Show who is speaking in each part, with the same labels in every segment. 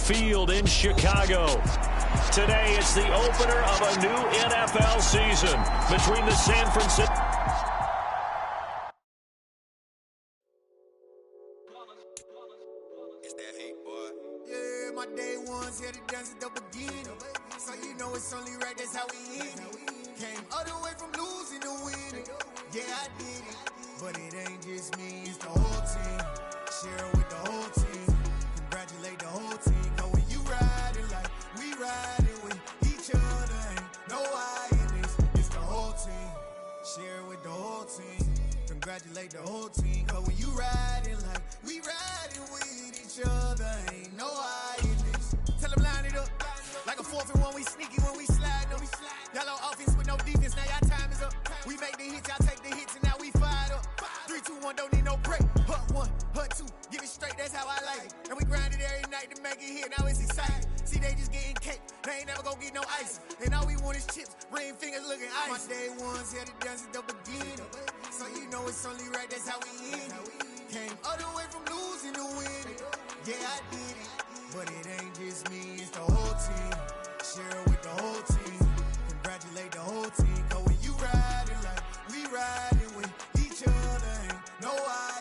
Speaker 1: Field in Chicago. Today, it's the opener of a new NFL season between the San Francisco...
Speaker 2: It's that hate, boy. Yeah, my day ones here to dance at the beginning. So you know it's only right, that's how we end it. Came all the way from losing to winning. Yeah, I did it. But it ain't just me, it's the whole team. Share it with the whole team. Congratulate the whole team. Cause when you riding like we riding with each other, ain't no I in this. It's the whole team. Share it with the whole team. Congratulate the whole team. Cause when you riding like we riding with each other, ain't no I in this. Tell them line it up. Like a 4th and 1, we sneaky when we slide them. Y'all on offense with no defense, now y'all time is up. We make the hits, y'all take the hits, and now we fired up. 3, 2, 1, don't need no break. Hut 1, hut 2, give it straight, that's how I like it. And we grind it every night to make it hit, now it's exciting. See, they just getting cake, they ain't never gonna get no ice. And all we want is chips, ring fingers looking ice. My day ones here to dance at the beginning. So you know it's only right, that's how we end it. Came all the way from losing to winning. Yeah, I did it. But it ain't just me, it's the whole team. Share it with the whole team. Congratulate the whole team. Cause when you riding like we riding with each other, ain't no I.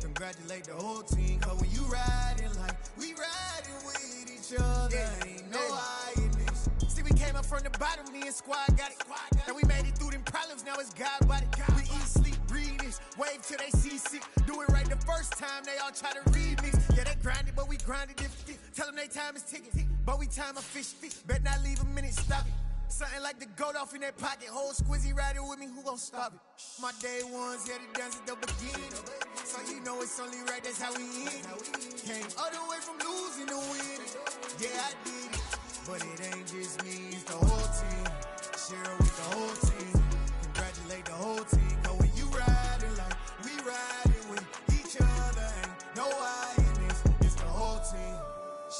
Speaker 2: Congratulate the whole team. Cause when you riding like we riding with each other, ain't no I in this. See, we came up from the bottom, me and squad got it. And we made it through them problems, now it's God body. We eat, sleep, breathe this, wave till they see sick. Do it right the first time, they all try to remix. Yeah, they grinded, but we grinded it. Tell them they time is ticking, but we time a fish fit. Bet not leave a minute, stop it. Something like the goat off in that pocket. Whole squizzy riding with me, who gon' stop it? My day ones here to dance at the beginning. So you know it's only right, that's how we end it. Came all the way from losing to winning. Yeah, I did it. But it ain't just me, it's the whole team. Share it with the whole team. Congratulate the whole team. Cause when you riding like we riding with each other, ain't no I in this. It's the whole team.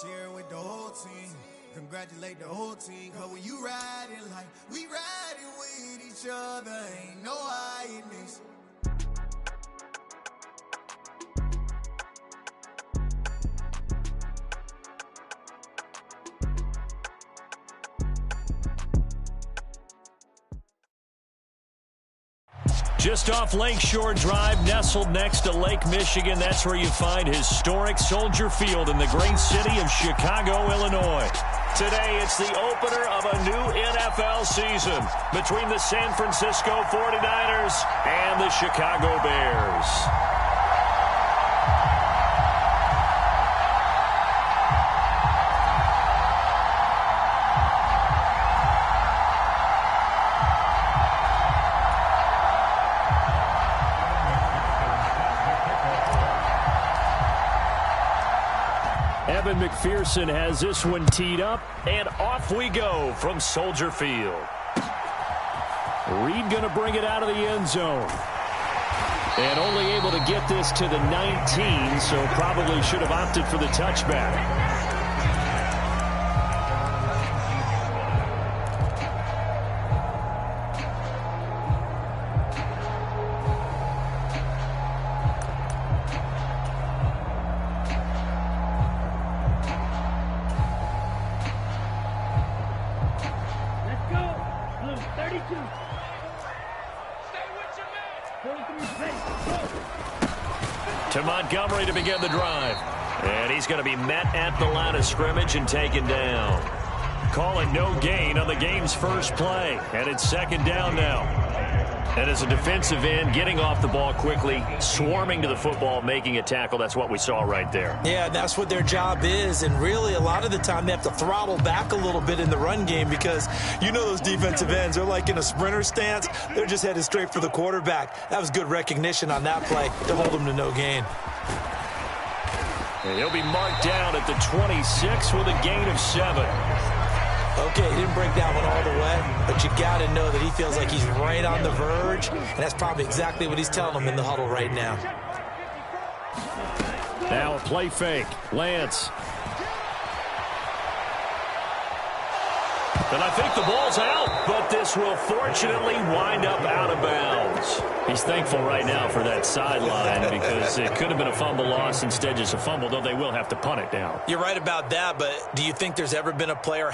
Speaker 2: Share it with the whole team. Congratulate the whole team. Cause when you riding like we riding with each other, ain't no I in this.
Speaker 1: Just off Lakeshore Drive, nestled next to Lake Michigan, that's where you find historic Soldier Field in the great city of Chicago, Illinois. Today, it's the opener of a new NFL season between the San Francisco 49ers and the Chicago Bears. Evan McPherson has this one teed up, and off we go from Soldier Field. Reed going to bring it out of the end zone. And only able to get this to the 19, so probably should have opted for the touchback. To Montgomery to begin the drive. And he's going to be met at the line of scrimmage and taken down. Call it no gain on the game's first play. And it's second down now. And as a defensive end, getting off the ball quickly, swarming to the football, making a tackle, that's what we saw right there.
Speaker 3: Yeah, that's what their job is. And really, a lot of the time, they have to throttle back a little bit in the run game because you know those defensive ends, they're like in a sprinter stance. They're just headed straight for the quarterback. That was good recognition on that play to hold them to no gain.
Speaker 1: And he'll be marked down at the 26 with a gain of 7.
Speaker 3: Okay, he didn't break that one all the way, but you got to know that he feels like he's right on the verge, and that's probably exactly what he's telling them in the huddle right now.
Speaker 1: Now a play fake. Lance. And I think the ball's out, but this will fortunately wind up out of bounds. He's thankful right now for that sideline because it could have been a fumble loss, instead just a fumble, though they will have to punt it down.
Speaker 3: You're right about that, but do you think there's ever been a player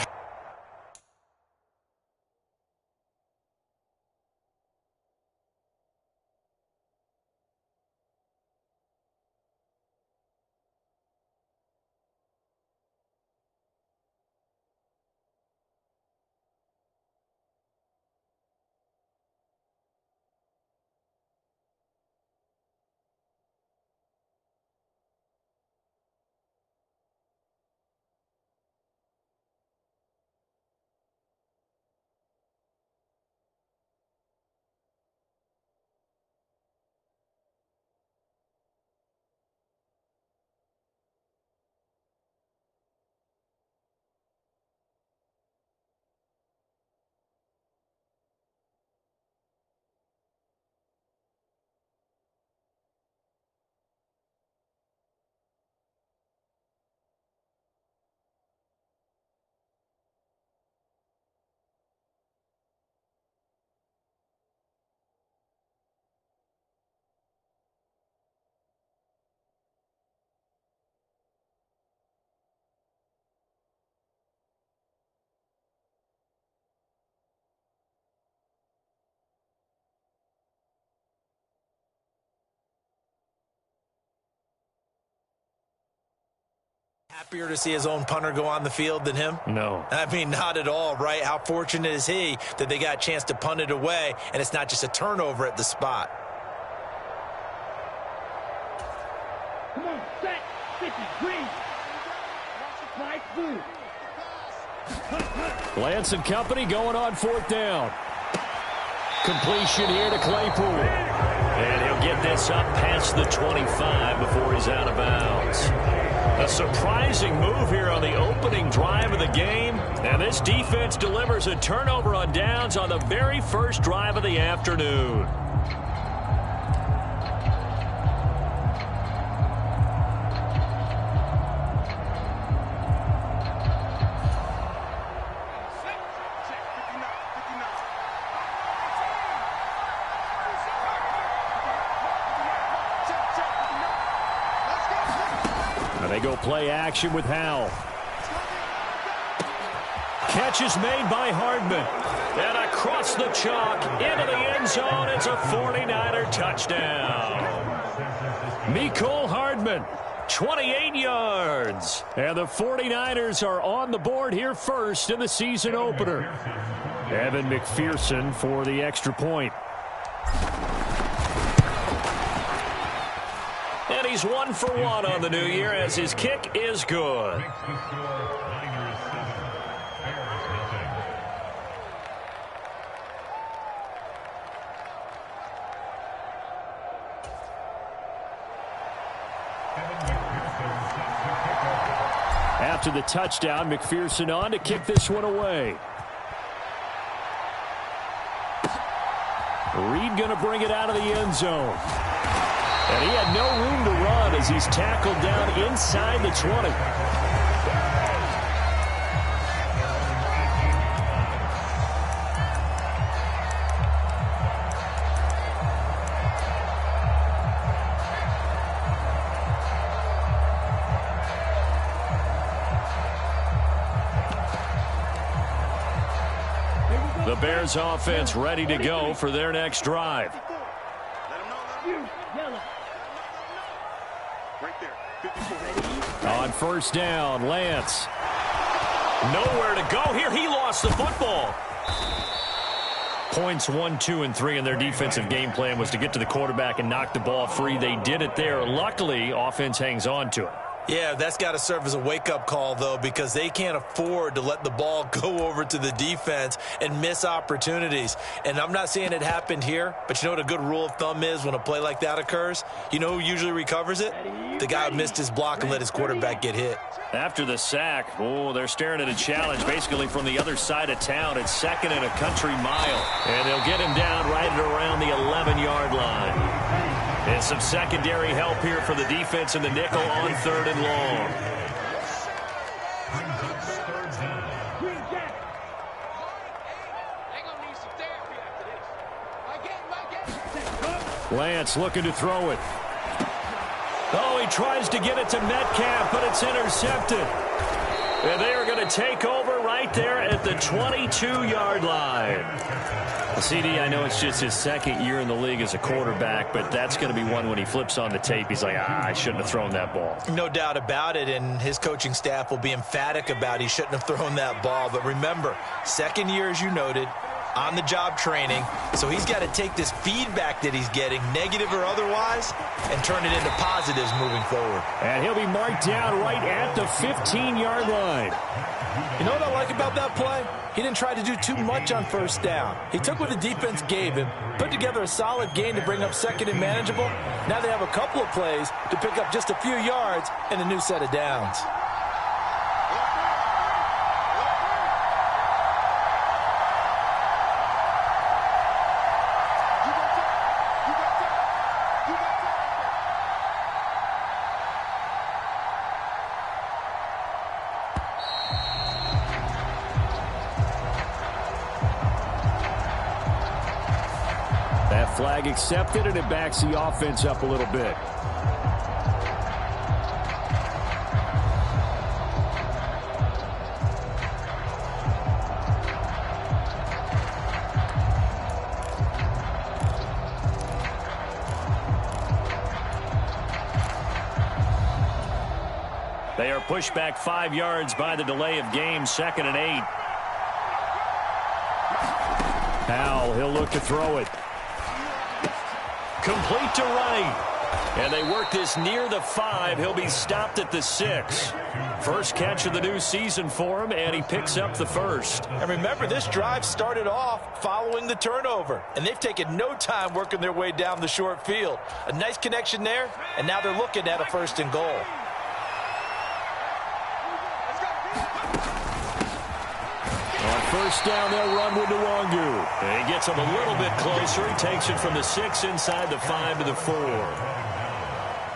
Speaker 3: happier to see his own punter go on the field than him?
Speaker 1: No.
Speaker 3: I mean, not at all, right? How fortunate is he that they got a chance to punt it away, and it's not just a turnover at the spot.
Speaker 4: Come on, set, 50, green. Right through.
Speaker 1: Lance and company going on 4th down. Completion here to Claypool. And he'll get this up past the 25 before he's out of bounds. A surprising move here on the opening drive of the game. And this defense delivers a turnover on downs on the very first drive of the afternoon. They go play action with Howell. Catch is made by Hardman. And across the chalk into the end zone. It's a 49er touchdown. Mecole Hardman, 28 yards. And the 49ers are on the board here first in the season opener. Evan McPherson for the extra point. And he's 1 for 1 on the new year as his kick is good. After the touchdown, McPherson on to kick this one away. Reed going to bring it out of the end zone. And he had no room to run as he's tackled down inside the 20. The Bears offense ready to go for their next drive. On first down, Lance. Nowhere to go here. He lost the football. Points 1, 2, and 3 in their defensive game plan was to get to the quarterback and knock the ball free. They did it there. Luckily, offense hangs on to it.
Speaker 3: Yeah, that's got to serve as a wake-up call, though, because they can't afford to let the ball go over to the defense and miss opportunities. And I'm not saying it happened here, but you know what a good rule of thumb is when a play like that occurs? You know who usually recovers it? The guy who missed his block and let his quarterback get hit.
Speaker 1: After the sack, they're staring at a challenge basically from the other side of town. It's 2nd and a country mile. And they'll get him down right at around the 11-yard line. And some secondary help here for the defense in the nickel on 3rd and long. Lance looking to throw it. Oh, he tries to get it to Metcalf, but it's intercepted. And they are going to take over right there at the 22-yard line. CD, I know it's just his second year in the league as a quarterback, but that's going to be one when he flips on the tape. He's like, I shouldn't have thrown that ball.
Speaker 3: No doubt about it, and his coaching staff will be emphatic about he shouldn't have thrown that ball. But remember, second year, as you noted, on-the-job training, so he's got to take this feedback that he's getting, negative or otherwise, and turn it into positives moving forward.
Speaker 1: And he'll be marked down right at the 15-yard line.
Speaker 3: You know what I like about that play? He didn't try to do too much on first down. He took what the defense gave him, put together a solid gain to bring up second and manageable. Now they have a couple of plays to pick up just a few yards and a new set of downs.
Speaker 1: Flag accepted, and it backs the offense up a little bit. They are pushed back 5 yards by the delay of game, 2nd and 8. Powell, he'll look to throw it. Complete to right. And they work this near the 5. He'll be stopped at the 6. First catch of the new season for him, and he picks up the first.
Speaker 3: And remember, this drive started off following the turnover, and they've taken no time working their way down the short field. A nice connection there, and now they're looking at a 1st and goal.
Speaker 1: First down, they'll run with Nwangu. And he gets him a little bit closer. He takes it from the 6 inside the 5 to the 4.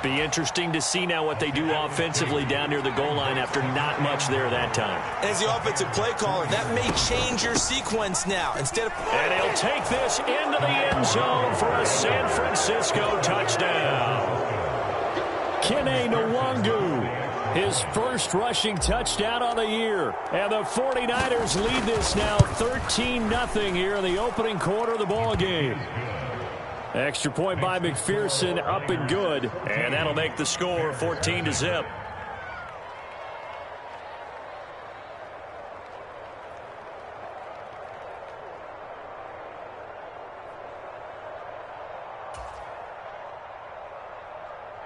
Speaker 1: Be interesting to see now what they do offensively down near the goal line after not much there that time.
Speaker 3: As the offensive play caller, that may change your sequence now. Instead of...
Speaker 1: And he'll take this into the end zone for a San Francisco touchdown. Kene Nwangu. His first rushing touchdown on the year. And the 49ers lead this now 13-0 here in the opening quarter of the ball game. Extra point by McPherson, up and good. And that'll make the score 14-0.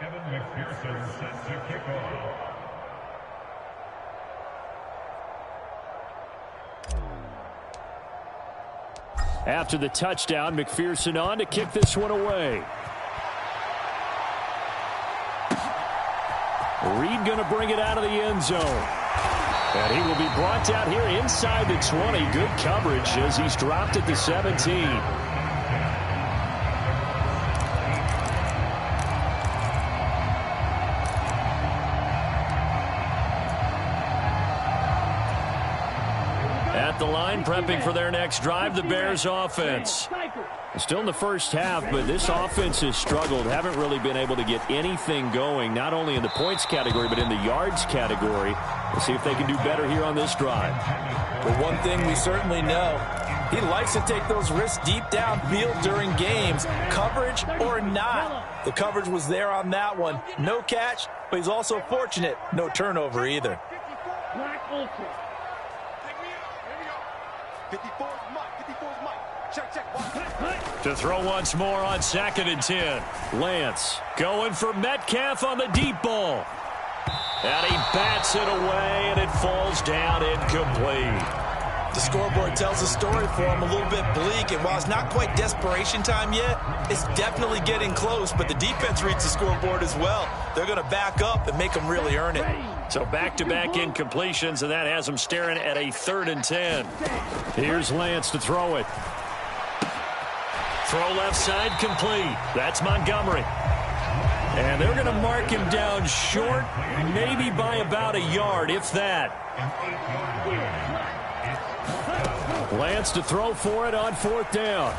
Speaker 5: Kevin McPherson set to kick off.
Speaker 1: After the touchdown, McPherson on to kick this one away. Reed going to bring it out of the end zone. And he will be brought down here inside the 20. Good coverage as he's dropped at the 17. At the line, prepping for their next drive, the Bears offense. Still in the first half, but this offense has struggled. Haven't really been able to get anything going, not only in the points category, but in the yards category. We'll see if they can do better here on this drive.
Speaker 3: But one thing we certainly know, he likes to take those risks deep downfield during games, coverage or not. The coverage was there on that one. No catch, but he's also fortunate. No turnover either.
Speaker 2: 54's Mike. Check.
Speaker 1: To throw once more on 2nd and 10. Lance going for Metcalf on the deep ball. And he bats it away, and it falls down incomplete.
Speaker 3: The scoreboard tells a story for him, a little bit bleak, and while it's not quite desperation time yet, it's definitely getting close, but the defense reads the scoreboard as well. They're going to back up and make them really earn it.
Speaker 1: So back-to-back incompletions, and that has them staring at a 3rd and 10. Here's Lance to throw it. Throw left side complete. That's Montgomery. And they're going to mark him down short, maybe by about a yard, if that. Lance to throw for it on 4th down.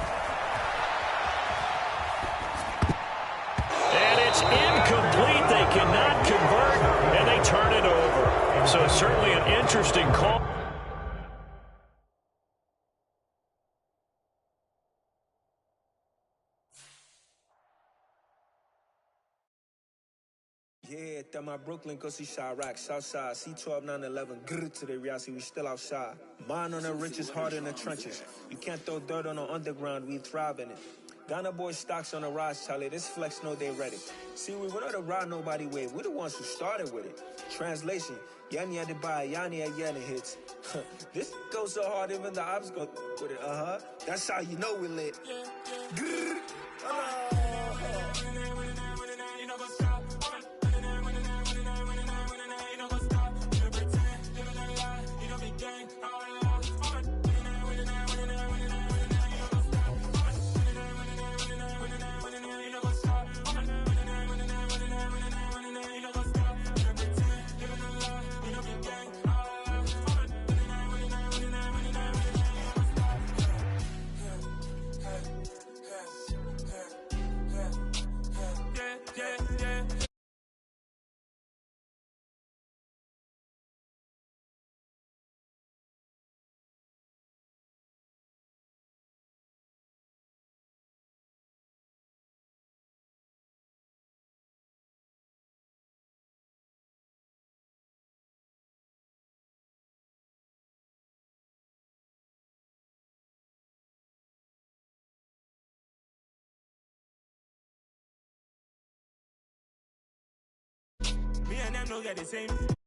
Speaker 1: It's incomplete. They cannot convert, and they turn it over. So certainly an interesting call.
Speaker 6: Yeah, that my Brooklyn, go see Chirac, Southside, C12, 911, grrr to the reality, we still outside. Mine on the riches, heart in the trenches. You can't throw dirt on the underground, we thrive in it. Ghana boys stocks on the rise, Charlie, this flex know they ready. See, we were not the ride nobody with, we're the ones who started with it. Translation, Yanni had to buy, Yanni had Yanni hits. This goes so hard, even the ops go with it, That's how you know we lit. Grrr.
Speaker 7: Me and them don't get the same.